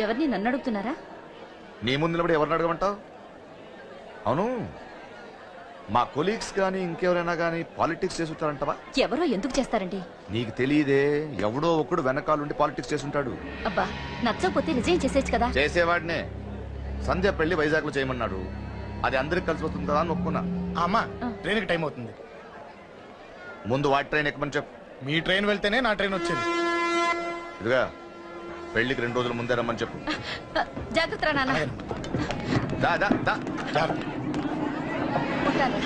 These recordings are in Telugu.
ఎవరిని నన్ను అడుగుతున్నారా? నీ ముందు నిలబడి ఎవరిని అడగమంటావు? అవును, మా కొలీగ్స్ కానీ ఇంకెవరైనా కానీ పాలిటిక్స్ చేస్తుంటారంటవా? ఎవరో ఎందుకు చేస్తారండి? నీకు తెలియదే, ఎవడో ఒకడు వెనకాలండి పాలిటిక్స్ చేస్తుంటాడు. అబ్బా, నచ్చకపోతే రిజైన్ చేసేచ్చు కదా. చేసేవాడినే. సంధ్య పెళ్లి వైజాగ్ లో చేయమన్నాడు. అది అందరికి కలిసి వస్తుంది కదా అని ఒప్పుకున్నా. అమ్మా, ట్రైన్కి టైం అవుతుంది. ముందు వాటి ట్రైన్ ఎక్కమని చెప్పు. మీ ట్రైన్ వెళ్తేనే నా ట్రైన్ వచ్చేది. ఇదిగా పెళ్లికి 2 రోజుల ముందే రమ్మని చెప్పు. జాగ్రత్త నాన్న. దా దా దా. ఉంటాను.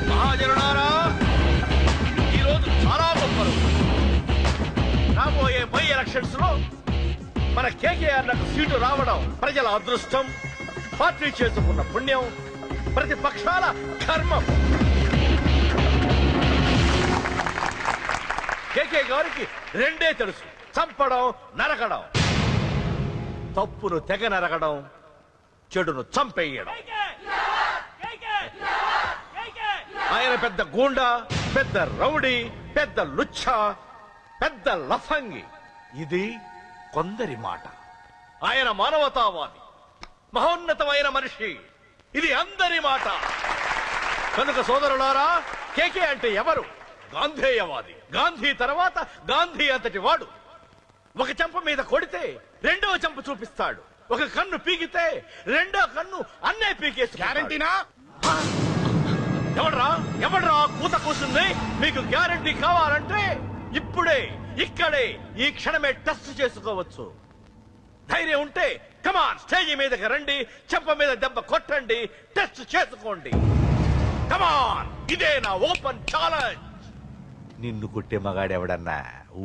మహాజనులారా, ఈరోజు చాలా గొప్ప రోజు. రాబోయే బై ఎలక్షన్స్ లో మన కేకేఆర్ నాకు సీటు రావడం ప్రజల అదృష్టం, పార్టీ చేసుకున్న పుణ్యం, ప్రతిపక్షాల ధర్మం. కేకే గారికి రెండే తెలుసు: చంపడం, నరకడం. తప్పును తెగ నరకడం, చెడును చంపేయడం. ఆయన పెద్ద గూండా, పెద్ద రౌడీ, పెద్ద లుచ్చ, పెద్ద లఫంగి. ఇది కొందరి మాట. ఆయన మానవతావాది, మహోన్నతమైన మనిషి. ఇది అందరి మాట. కనుక సోదరులారా, కేకే అంటే ఎవరు? గాంధేయవాది. గాంధీ తర్వాత గాంధీ అంతటి వాడు. ఒక చెంప మీద కొడితే రెండవ చెంప చూపిస్తాడు. ఒక కన్ను పీకితే రెండో కన్ను అన్నే పీకేసి. గ్యారంటీనా? ఎవడ్రా కూత కూర్చుంది? మీకు గ్యారంటీ కావాలంటే ఇప్పుడే, ఇక్కడే, ఈ క్షణమే టెస్ట్ చేసుకోవచ్చు. ధైర్యం ఉంటే కమాన్, స్టేజ్ మీదకి రండి, చెంప మీద దెబ్బ కొట్టండి, టెస్ట్ చేసుకోండి. కమాన్, ఇదే నా ఓపెన్ ఛాలెంజ్. నిన్ను కొట్టే మగాడెవడన్నా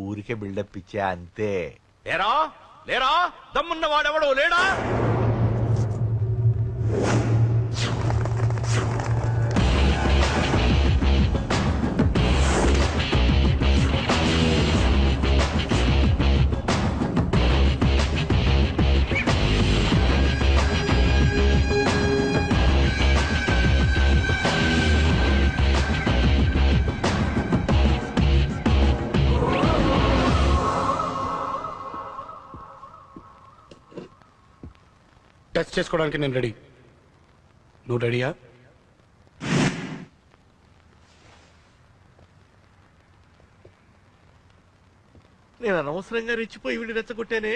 ఊరికే బిల్డప్ ఇచ్చా అంతే. లేరా లేరా, దమ్మున్న వాడెవడో లేడా? టెస్ట్ చేసుకోవడానికి నేను రెడీ. నువ్వు రెడీయా? నేను అనవసరంగా రెచ్చిపోయి వీడిని రెచ్చగొట్టానే.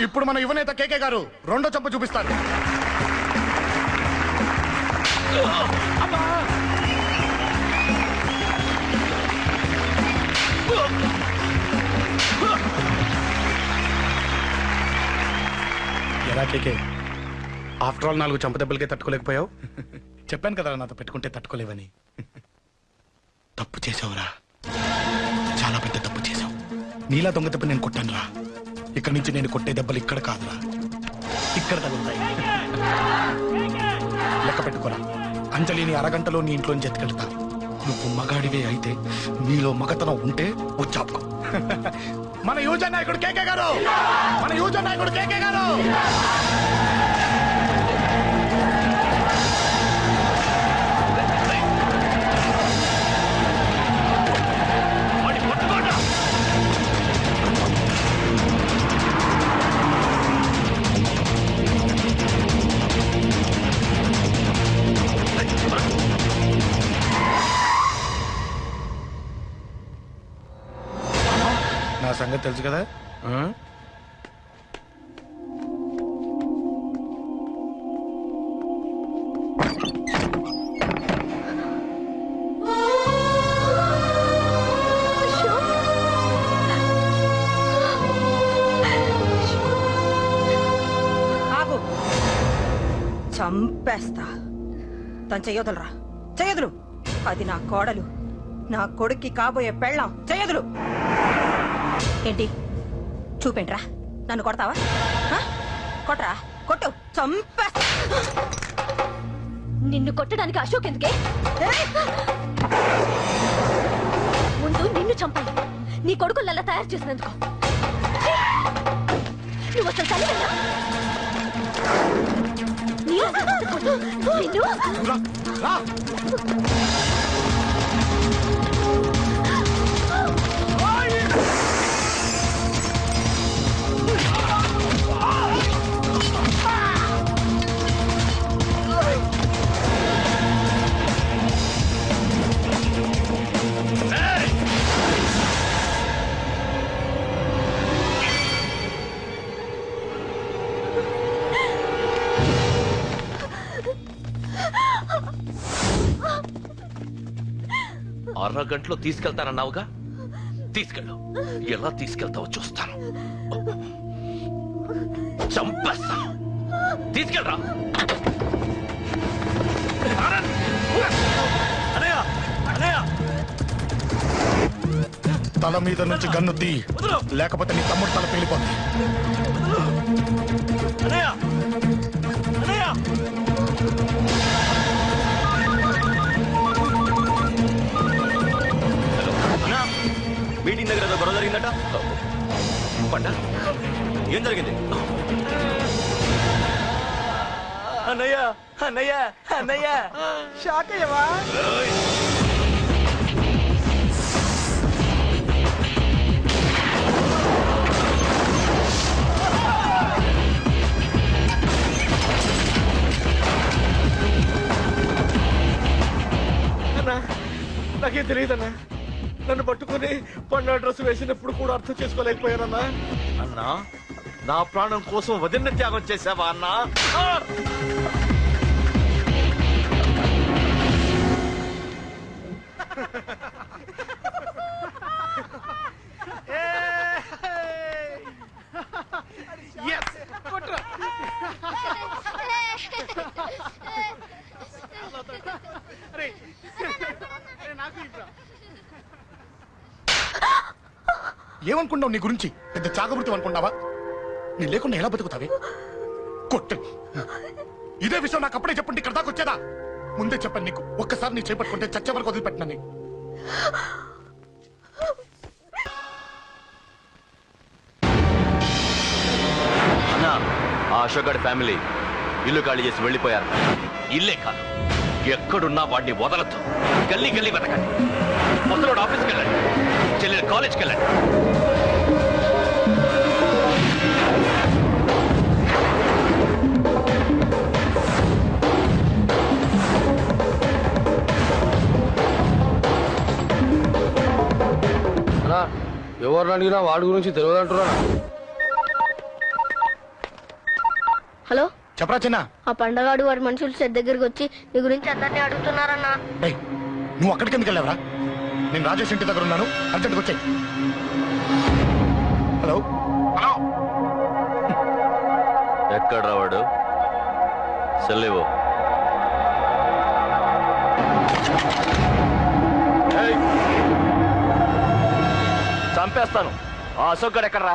ఇప్పుడు మన యువనేత కేకే గారు రెండో చెంప చూపిస్తారు. ఎలా కేకే, ఆఫ్టర్ ఆల్ 4 చెంప దెబ్బలకే తట్టుకోలేకపోయావు? చెప్పాను కదా నాతో పెట్టుకుంటే తట్టుకోలేవని. తప్పు చేసావురా, చాలా పెద్ద తప్పు చేసావు. నీలా దొంగ దెబ్బ నేను కొట్టాను రా. ఇక్కడి నుంచి నేను కొట్టే దెబ్బలు ఇక్కడ కాదురా, ఇక్కడ తగులుతాయి. లెక్క పెట్టుకోరా. అంజలిని అరగంటలో నీ ఇంట్లోంచి ఎత్తుకెళ్తా. నువ్వు మగాడివే అయితే, నీలో మగతనం ఉంటే వచ్చాపుకో. మన యువజన నాయకుడు కేకే గారు, మన యువజన నాయకుడు కేకే గారు. నా సంగతి తెలుసు కదా. ఆగు, చంపేస్తా. తను చెయ్యొదలరా, చెయ్యదులు. అది నా కోడలు, నా కొడుక్కి కాబోయే పెళ్ళాం. చెయ్యదులు. ఏంటి చూపేంట్రా? నన్ను కొడతావా? కొట్రా, కొట్టు, చంపేస్తా. నిన్ను కొట్టడానికి అశోక్ ఎందుకే? ముందు నిన్ను చంపాలి, నీ కొడుకులలా తయారు చేసినందుకు. నువ్వు అసలు తల్లివేనా? నిన్ను రా, రా. అరగంటలో తీసుకెళ్తానన్నావుగా, తీసుకెళ్ళు. ఎలా తీసుకెళ్తావో చూస్తాను. చంపేస్తా. తీసుకెళ్ళరా. అన్నయ్య, అన్నయ్య, తల మీద నుంచి గన్ను తీ, లేకపోతే నీ తమ్ముడు తల పేలిపోతుంది. అన్నయ్య, అన్నయ్య. మీటింగ్ దగ్గర ఏదో గొడవ జరిగిందట. పండ ఏం జరిగింది? అన్నయ్య అన్నయ్య అన్నయ్య షాక్ అయ్యవా? అన్నా, నాకేం తెలియదన్నా. నన్ను పట్టుకుని పండుగ డ్రెస్ వేసినప్పుడు కూడా అర్థం చేసుకోలేకపోయానన్నా. అన్నా, నా ప్రాణం కోసం వదిన త్యాగం చేసావా అన్నా? ఏమనుకున్నావు నీ గురించి? పెద్ద చాకబృతి అనుకున్నావా? నీ లేకుండా ఎలా బతుకుతావే? కొట్టు. ఇదే విషయం నాకు అప్పుడే చెప్పండి, ఇక్కడ దాకా వచ్చేదా? ముందే చెప్పండి నీకు. ఒక్కసారి నీ చేపట్టుకుంటే చచ్చే వరకు వదిలిపెట్టినా నీకు. అన్నా, ఆ అశోక్ గారి ఫ్యామిలీ ఇల్లు ఖాళీ చేసి వెళ్ళిపోయారు. ఇల్లే కాదు, ఎక్కడున్నా వాడిని వదలద్దు. గల్లీ గల్లీ వెతకండి. ముసలోడు ఆఫీస్కి వెళ్ళండి, చెల్లెలు కాలేజ్కి వెళ్ళండి. ఎవరిని అడిగినా వాడి గురించి తెలియదు అంటున్నా. హలో, చెప్పరా చిన్న. ఆ పండగాడు వాడి మనుషులు సెట్ దగ్గరికి వచ్చి నీ గురించి అందరినీ అడుగుతున్నారన్నా. ఏయ్, నువ్వు అక్కడికి ఎందుకు వెళ్ళావరా? నేను రాజేష్ ఇంటి దగ్గర ఉన్నాను, అర్జెంట్గా వచ్చాయి. Hello hello. ఎక్కడ రావాడు? సెల్లేవో. చంపేస్తాను. ఆ అశోక్ గారు ఎక్కడరా?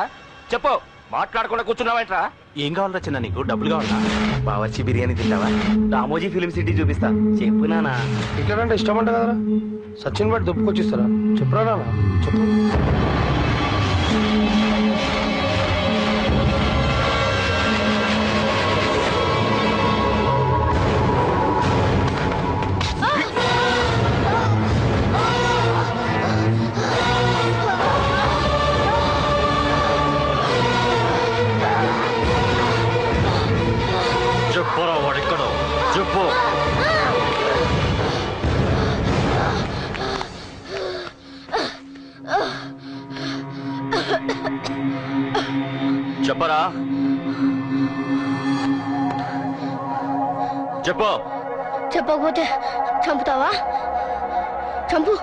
చెప్పు. మాట్లాడకుండా కూర్చున్నావేంట్రా? ఏం కావాలరా చిన్న? నీకు డబ్బులు కావాలా? బావచ్చి బిర్యానీ తింటావా? రామోజీ ఫిలిం సిటీ చూపిస్తా. చెప్పు నానా. ఇట్లా ఇష్టం అంట కదరా? సచిన్ బట్టి దుప్పుకొచ్చిస్తారా? చెప్పురా నాన్న, చెప్పు. చెప్పురా, వాడెక్కడో చెప్పు. చెప్పరా, చెప్పు. చెప్పకపోతే చంపుతావా? చంపు.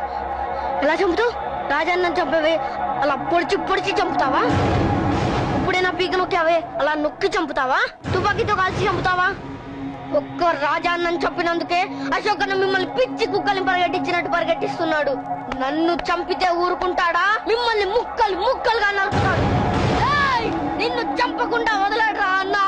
ఎలా చంపుతావు? రాజాన్నం చంపవే అలా పొడిచి పొడిచి చంపుతావా? ఇప్పుడే నా పీక నొక్కావే అలా నొక్కి చంపుతావా? తుపాకీతో కాల్చి చంపుతావా? ఒక్క రాజాన్నం చంపినందుకే అశోక్ అన్న మిమ్మల్ని పిచ్చి కుక్కల్ని పరిగెట్టించినట్టు పరిగెట్టిస్తున్నాడు. నన్ను చంపితే ఊరుకుంటాడా? మిమ్మల్ని ముక్కలు ముక్కలుగా నరుకుతాడు. నిన్ను చంపకుండా వదలడరా అన్నా.